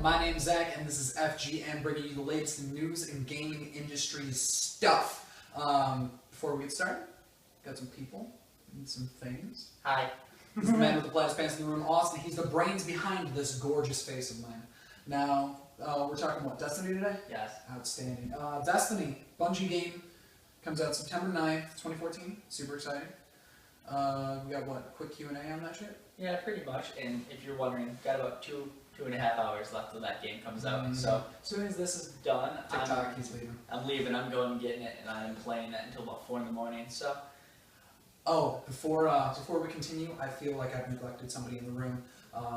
My name's Zach, and this is FGN, bringing you the latest in news and gaming industry stuff. Before we get started, got some people and some things. Hi. He's the man with the flattest pants in the room, Austin. He's the brains behind this gorgeous face of mine. Now, we're talking what, Destiny today? Yes. Outstanding. Destiny, Bungie game, comes out September 9th, 2014. Super exciting. We got what, a quick Q&A on that shit? Yeah, pretty much. And if you're wondering, got about two and a half hours left till that game comes out. So as soon as this is done, he's leaving. I'm leaving. I'm going and getting it, and I'm playing it until about 4 in the morning. So. Oh, before we continue, I feel like I've neglected somebody in the room.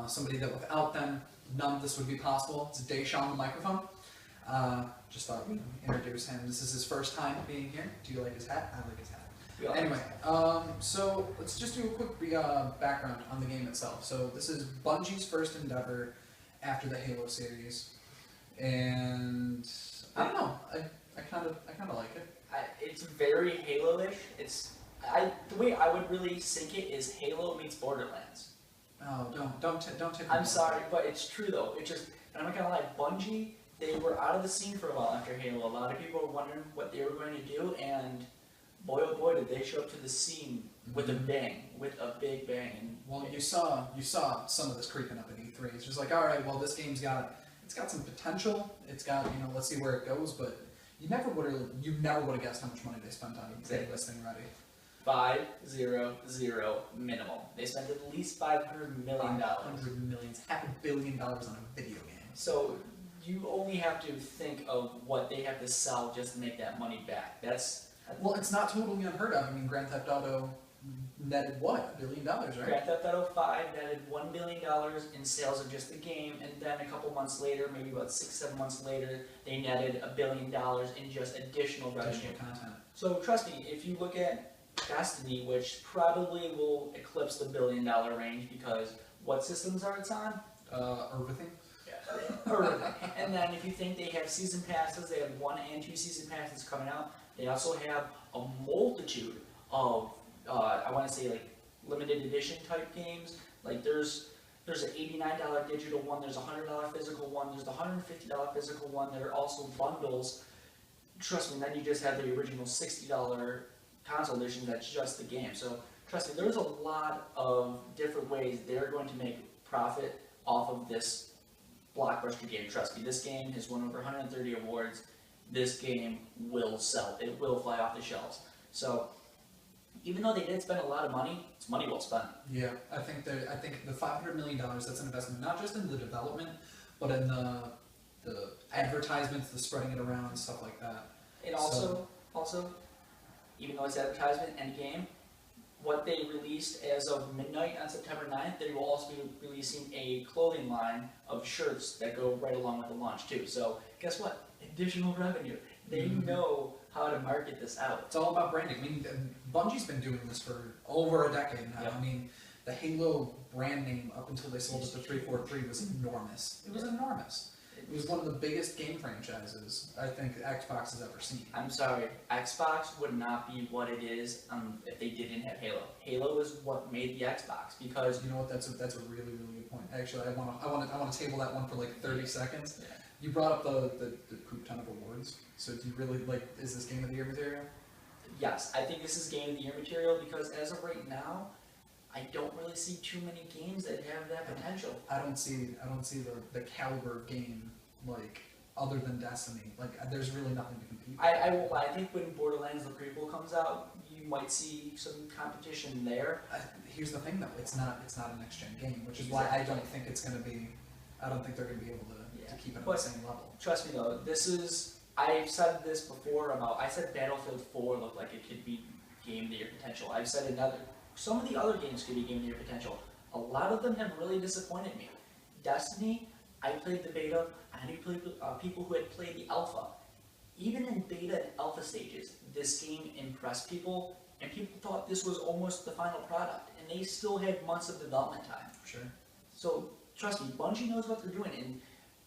Somebody that without them, none of this would be possible. It's Deshaun on the microphone. Just thought we'd introduce him. This is his first time being here. Do you like his hat? I like his hat. Anyway, so let's just do a quick background on the game itself. So this is Bungie's first endeavor after the Halo series, and I don't know. I kind of like it. It's very Halo-ish. The way I would really sync it is Halo meets Borderlands. Oh, don't take. I'm sorry, but it's true though. It just, and I'm not gonna lie, Bungie, they were out of the scene for a while after Halo. A lot of people were wondering what they were going to do, and boy oh boy did they show up to the scene with a bang, with a big bang. And well, you saw some of this creeping up at E3. It's just like, all right, well, this game's got some potential. It's got, let's see where it goes, but you never would have guessed how much money they spent on getting this thing ready. 500 minimum. They spent at least $500 million. $500 million, $500 million on a video game. So you only have to think of what they have to sell just to make that money back. Well, it's not totally unheard of. I mean, Grand Theft Auto netted what, $1 billion, right? Grand Theft Auto 5 netted $1 billion in sales of just the game, and then a couple months later, maybe about 6-7 months later, they netted $1 billion in just additional revenue. Additional content. So trust me, if you look at Destiny, which probably will eclipse the $1 billion range, because what systems are it on? Everything. Everything. And then if you think they have season passes, they have 1 and 2 season passes coming out. They also have a multitude of, I want to say, like limited edition type games. Like there's an $89 digital one, there's a $100 physical one, there's the $150 physical one. There are also bundles. Trust me, then you just have the original $60 console edition that's just the game. So trust me, there's a lot of different ways they're going to make profit off of this blockbuster game. Trust me, this game has won over 130 awards. This game will sell. It will fly off the shelves. So even though they did spend a lot of money, it's money well spent. Yeah, I think the $500 million, that's an investment not just in the development, but in the advertisements, the spreading it around, and stuff like that. And also, even though it's advertisement and game, what they released as of midnight on September 9th, they will also be releasing a clothing line of shirts that go right along with the launch too. So guess what? Additional revenue. They know how to market this out. It's all about branding. I mean, Bungie's been doing this for over a decade now. Yep. I mean, the Halo brand name up until they sold it to 343 was enormous. It was enormous. It was one of the biggest game franchises I think Xbox has ever seen. I'm sorry, Xbox would not be what it is if they didn't have Halo. Halo is what made the Xbox, because you know what? That's a really good point. Actually, I want to table that one for like 30 seconds. Yeah. You brought up the poop ton of awards. So do you really is this Game of the Year material? Yes, I think this is Game of the Year material, because as of right now, I don't really see too many games that have that potential. I don't see the caliber of game, like, other than Destiny. Like, there's really nothing to compete with. I won't lie, I think when Borderlands the prequel comes out, you might see some competition there. Here's the thing though, it's not a next gen game, which is why I don't think they're gonna be able to keep it at the same level. Trust me though, I've said this before I said Battlefield 4 looked like it could be Game of the Year potential. I've said some of the other games could be Game of the Year potential. A lot of them have really disappointed me. Destiny, I played the beta. I knew people who had played the alpha. Even in beta and alpha stages, this game impressed people, and people thought this was almost the final product, and they still had months of development time. Sure. So trust me, Bungie knows what they're doing, and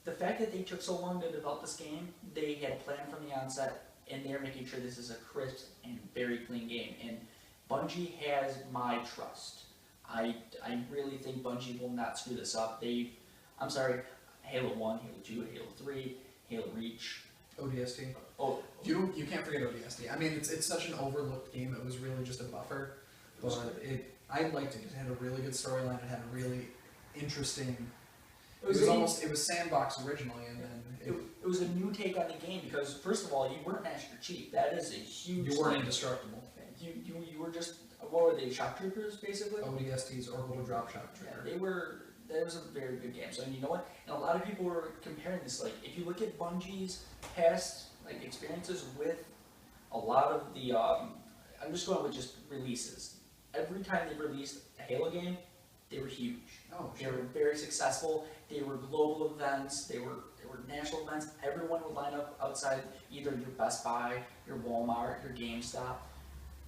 the fact that they took so long to develop this game, they had planned from the onset, and they're making sure this is a crisp and very clean game. And Bungie has my trust. I really think Bungie will not screw this up. I'm sorry, Halo 1, Halo 2, Halo 3, Halo Reach. ODST. Oh, You can't forget ODST. I mean, it's such an overlooked game. It was really just a buffer, but I liked it. It had a really good storyline. It had a really interesting. It was sandbox originally, and then it was a new take on the game because first of all, you weren't Master Chief. That is a huge. You weren't indestructible. You were just, what were they, shock troopers basically? ODSTs, orbital drop shock trooper. Yeah, that was a very good game. So, and you know what? And a lot of people were comparing this. Like, if you look at Bungie's past like experiences with a lot of the, I'm just going with just releases. Every time they released a Halo game, they were huge. Oh, They were very successful. They were global events. They were national events. Everyone would line up outside either your Best Buy, your Walmart, your GameStop.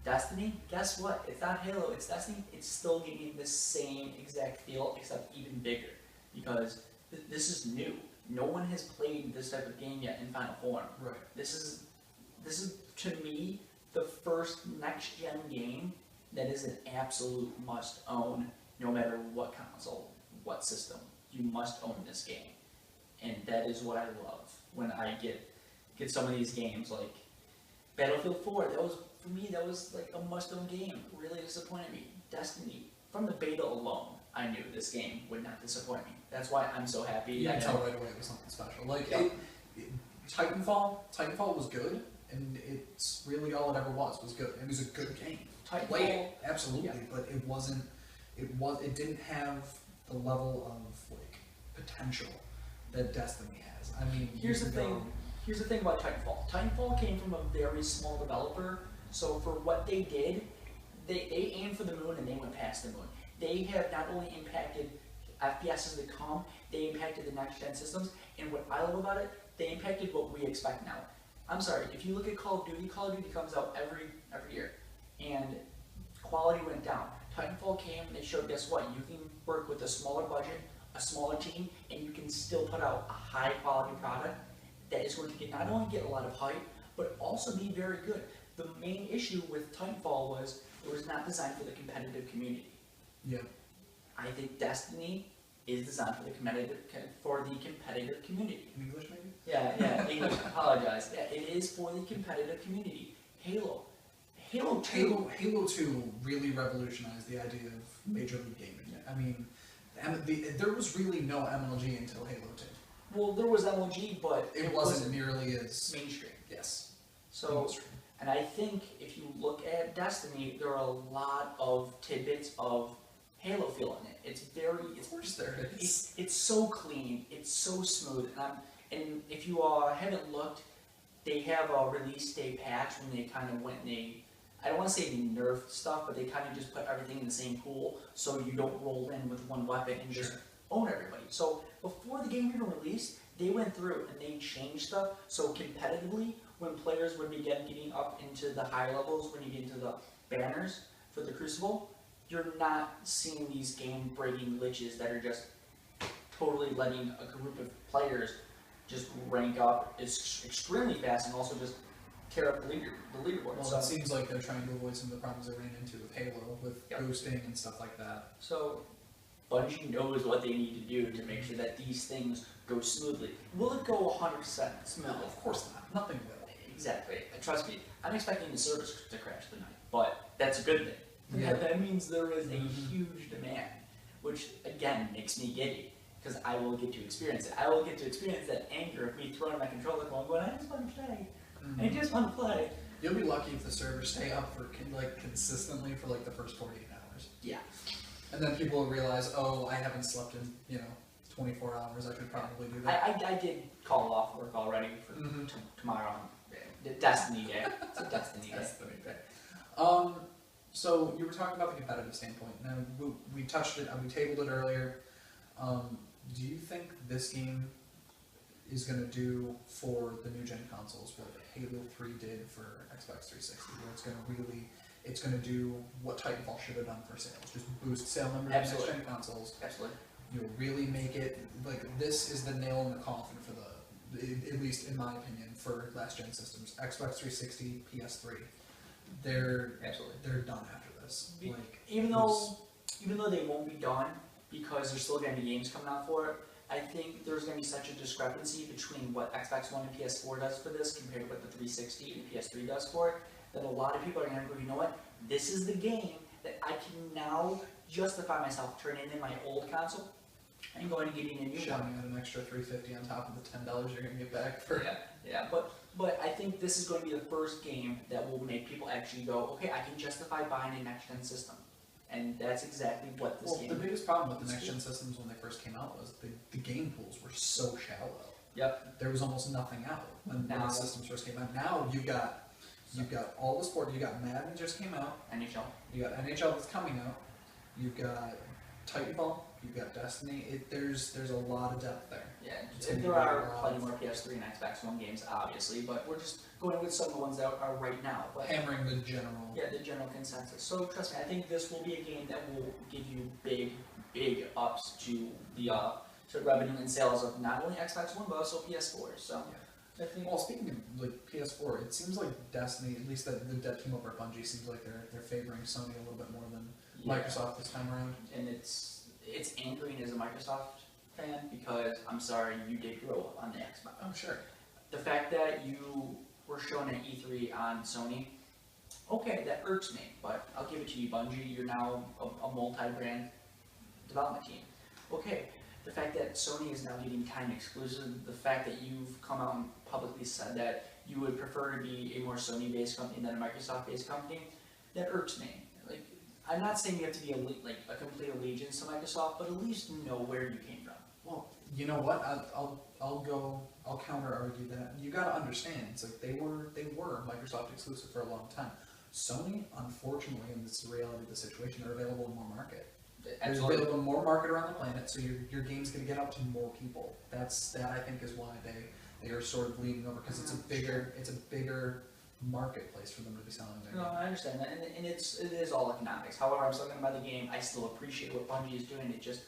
Destiny, guess what? It's not Halo, it's Destiny. It's still giving the same exact feel, except even bigger. Because this is new. No one has played this type of game yet in Final Form. Right. This is to me the first next gen game that is an absolute must own, no matter what console, what system. You must own this game. And that is what I love when I get some of these games like Battlefield 4. For me, that was like a must-own game. Really disappointed me. Destiny, from the beta alone, I knew this game would not disappoint me. That's why I'm so happy. You can tell right away it was something special. Like Titanfall was good, and it's really all it ever was good. It was a good game. Played it, absolutely, but it wasn't. It didn't have the level of like potential that Destiny has. I mean, here's the thing about Titanfall. Titanfall came from a very small developer. So for what they did, they aimed for the moon and they went past the moon. They have not only impacted FPS as they come, they impacted the next gen systems, and what I love about it, they impacted what we expect now. I'm sorry, if you look at Call of Duty comes out every year, and quality went down. Titanfall came and they showed, guess what, you can work with a smaller budget, a smaller team, and you can still put out a high quality product that is going to not only get a lot of hype, but also be very good. The main issue with Titanfall was it was not designed for the competitive community. Yeah. I think Destiny is designed for the competitive community. In English, maybe? Yeah, English. Apologize. Yeah, it is for the competitive community. Halo 2 really revolutionized the idea of Major League Gaming. I mean, there was really no MLG until Halo 2. Well, there was MLG, but it wasn't nearly as mainstream. Yes. So, mainstream. And I think if you look at Destiny, there are a lot of tidbits of Halo feel in it. It's so clean, it's so smooth, and if you haven't looked, they have a release day patch when they kind of went and I don't want to say they nerfed stuff, but they kind of just put everything in the same pool, so you don't roll in with one weapon and just own everybody. So before the game even released, they went through and they changed stuff, so competitively, when players would be getting up into the higher levels, when you get into the banners for the Crucible, you're not seeing these game-breaking glitches that are just totally letting a group of players just rank up extremely fast and also just tear up the leaderboard. Well, it seems like they're trying to avoid some of the problems they ran into with Halo, with boosting and stuff like that. So Bungie knows what they need to do to make sure that these things go smoothly. Will it go 100% smoothly? No, of course not. Nothing will. Exactly. Trust me, I'm expecting the service to crash tonight, but that's a good thing. Yeah. That means there is a huge demand, which again makes me giddy, because I will get to experience it. I will get to experience that anger of me throwing my controller going, I just want to play. I just want to play. You'll be lucky if the servers stay up for consistently for like the first 48 hours. Yeah. And then people will realize, oh, I haven't slept in 24 hours. I should probably do that. I did call off work already for tomorrow. Destiny Day. It's a Destiny Day. Destiny Day. So you were talking about the competitive standpoint. Now we touched it. We tabled it earlier. Do you think this game is going to do for the new gen consoles what Halo 3 did for Xbox 360? Where it's going to do what Titanfall should have done for sales, just boost sale numbers of next gen consoles. Absolutely. You'll really make it like this is the nail in the coffin for at least in my opinion, for last gen systems. Xbox 360, PS3, they're done after this. Even though they won't be done because there's still going to be games coming out for it, I think there's going to be such a discrepancy between what Xbox One and PS4 does for this compared to what the 360 and PS3 does for it, that a lot of people are going to go, you know what, this is the game that I can now justify myself turning in my old console and going and getting a new one. Shouting out an extra $350 on top of the $10 you're gonna get back for. Yeah, but I think this is going to be the first game that will make people actually go, okay, I can justify buying a next-gen system. And that's exactly what this game The is. biggest problem with the next-gen systems when they first came out was the game pools were so shallow. Yep. There was almost nothing out when Now- the systems first came out. Now you've got all the sport. You got Madden just came out. NHL. You got NHL that's coming out. You've got Titanfall. You've got Destiny. There's a lot of depth there. Yeah, It's gonna be there are a lot plenty of- more PS3 and Xbox One games, obviously, but we're just going with some of the ones that are right now. But Hammering the general. yeah, the general consensus. So trust me, I think this will be a game that will give you big ups to the to revenue and sales of not only Xbox One but also PS4. So I think Well, speaking of like PS4, it seems like Destiny, at least the dev team over at Bungie, seems like they're favoring Sony a little bit more than Microsoft this time around. And it's anchoring as a Microsoft fan because I'm sorry, you did grow up on the Xbox. Oh, sure. The fact that you were shown at E3 on Sony, okay, that irks me, but I'll give it to you, Bungie. You're now a multi-brand development team. Okay, the fact that Sony is now getting time exclusive, the fact that you've come out and publicly said that you would prefer to be a more Sony-based company than a Microsoft-based company, that irks me. Like, I'm not saying you have to be a complete allegiance to Microsoft, but at least know where you came from. Well, you know what? I'll counter argue that. You got to understand, it's like they were Microsoft exclusive for a long time. Sony, unfortunately, and this is the reality of the situation, they're available in more market. There's available in more market around the planet, so your game's going to get out to more people. That I think is why they are sort of leaning over, because it's a bigger marketplace for them to be selling their No, game. I understand that, and it is all economics. However, I'm still going to buy the game. I still appreciate what Bungie is doing. It just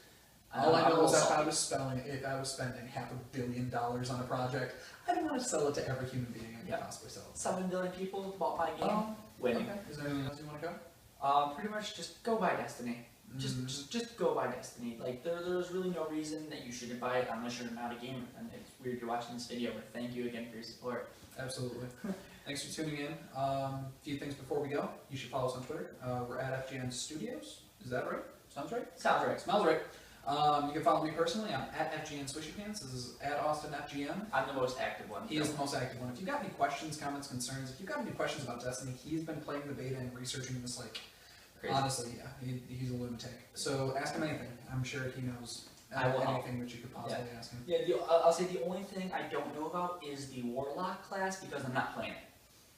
All I know is that salty. if I was spending $500 million on a project, I'd want to sell it to every human being I could possibly sell it to. 7 billion people bought my game. Winning. Okay. Is there anything else you want to go? Pretty much just go buy Destiny. Just go buy Destiny. Like there's really no reason that you shouldn't buy it unless you're not a gamer. And it's weird you're watching this video, but thank you again for your support. Absolutely. Thanks for tuning in. A few things before we go. You should follow us on Twitter. We're at FGN Studios. Is that right? Sounds right? Sounds right. Smells right. You can follow me personally. I'm at FGN Swishy Pants. This is at Austin FGN. I'm the most active one. He is the most active one. If you've got any questions, comments, concerns, if you've got any questions about Destiny, he's been playing the beta and researching this like Crazy. honestly, yeah, he's a lunatic. So ask him anything. I'm sure he knows I will help. anything that you could possibly ask him. Yeah, I'll say the only thing I don't know about is the Warlock class because I'm not playing it.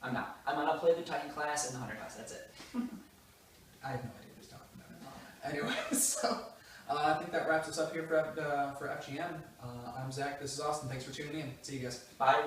I'm not. I'm gonna play the Titan class and the Hunter class. That's it. I have no idea what he's talking about. Anyway, so I think that wraps us up here for FGN. I'm Zach. This is Austin. Thanks for tuning in. See you guys. Bye.